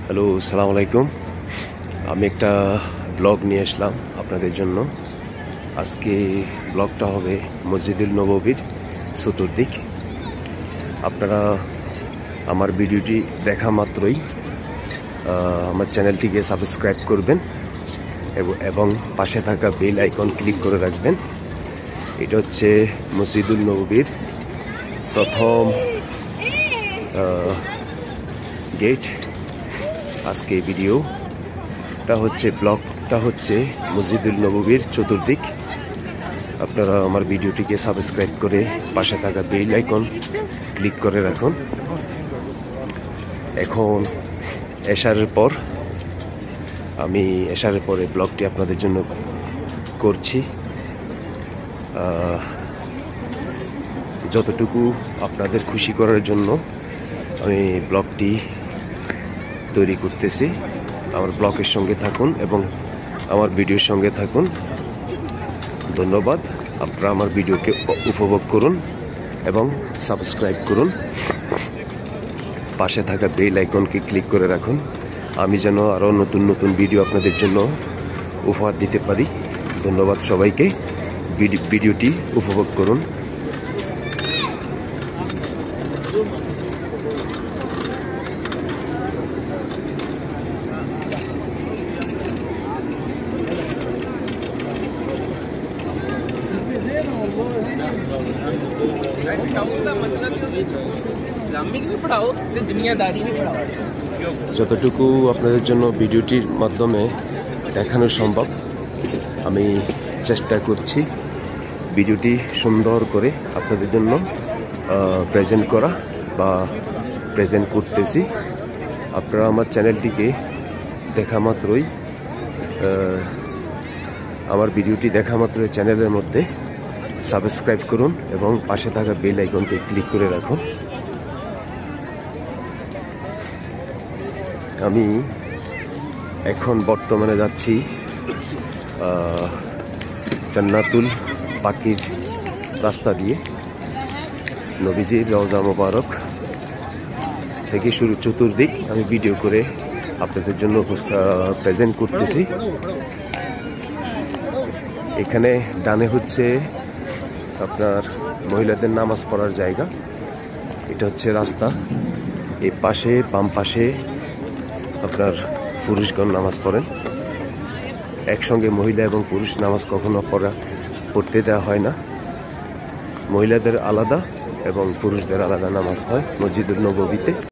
Hello, আসসালামু আলাইকুম। আমি একটা ব্লগ নিয়ে আসলাম আপনাদের জন্য। আজকে ব্লগটা হবে মসজিদুল নববীর চতুর্দিক। আপনারা আমার ভিডিওটি দেখা মাত্রই আমার চ্যানেলটিকে সাবস্ক্রাইব করবেন এবং পাশে থাকা বেল আইকন ক্লিক করে রাখবেন। এটা হচ্ছে মসজিদুল নববীর প্রথম গেট। আজকে ভিডিওটা হচ্ছে ব্লগটা হচ্ছে মসজিদুল নববীর চতুর্দিক। আপনারা আমার ভিডিওটিকে সাবস্ক্রাইব করে পাশে থাকা বেল আইকন ক্লিক করে রাখুন। এখন এশারের পরে ব্লগটি আপনাদের জন্য করছি। যতটুকু আপনাদের খুশি করার জন্য আমি ব্লগটি তৈরি করতেছি। আমার ব্লগের সঙ্গে থাকুন এবং আমার ভিডিওর সঙ্গে থাকুন। ধন্যবাদ। আপনারা আমার ভিডিওকে উপভোগ করুন এবং সাবস্ক্রাইব করুন। পাশে থাকা বেল আইকনকে ক্লিক করে রাখুন, আমি যেন আরও নতুন নতুন ভিডিও আপনাদের জন্য উপহার দিতে পারি। ধন্যবাদ সবাইকে। ভিডিওটি উপভোগ করুন। যতটুকু আপনাদের জন্য ভিডিওটির মাধ্যমে দেখানো সম্ভব আমি চেষ্টা করছি ভিডিওটি সুন্দর করে আপনাদের জন্য প্রেজেন্ট করা বা প্রেজেন্ট করতেছি। আপনারা আমার চ্যানেলটিকে দেখা মাত্রই আমার ভিডিওটি দেখা মাত্রই চ্যানেলের মধ্যে সাবস্ক্রাইব করুন এবং পাশে থাকা বেল আইকনটি ক্লিক করে রাখুন। আমি এখন বর্তমানে যাচ্ছি জান্নাতুল পাখির রাস্তা দিয়ে। নবীজির রওজা মোবারক থেকে শুরু চতুর্দিক আমি ভিডিও করে আপনাদের জন্য প্রেজেন্ট করতেছি। এখানে ডানে হচ্ছে আপনার মহিলাদের নামাজ পড়ার জায়গা। এটা হচ্ছে রাস্তা। এই পাশে বাম পাশে আপনার পুরুষগণ নামাজ পড়েন। একসঙ্গে মহিলা এবং পুরুষ নামাজ কখনো পড়তে দেওয়া হয় না। মহিলাদের আলাদা এবং পুরুষদের আলাদা নামাজ হয় মসজিদুল নববীতে।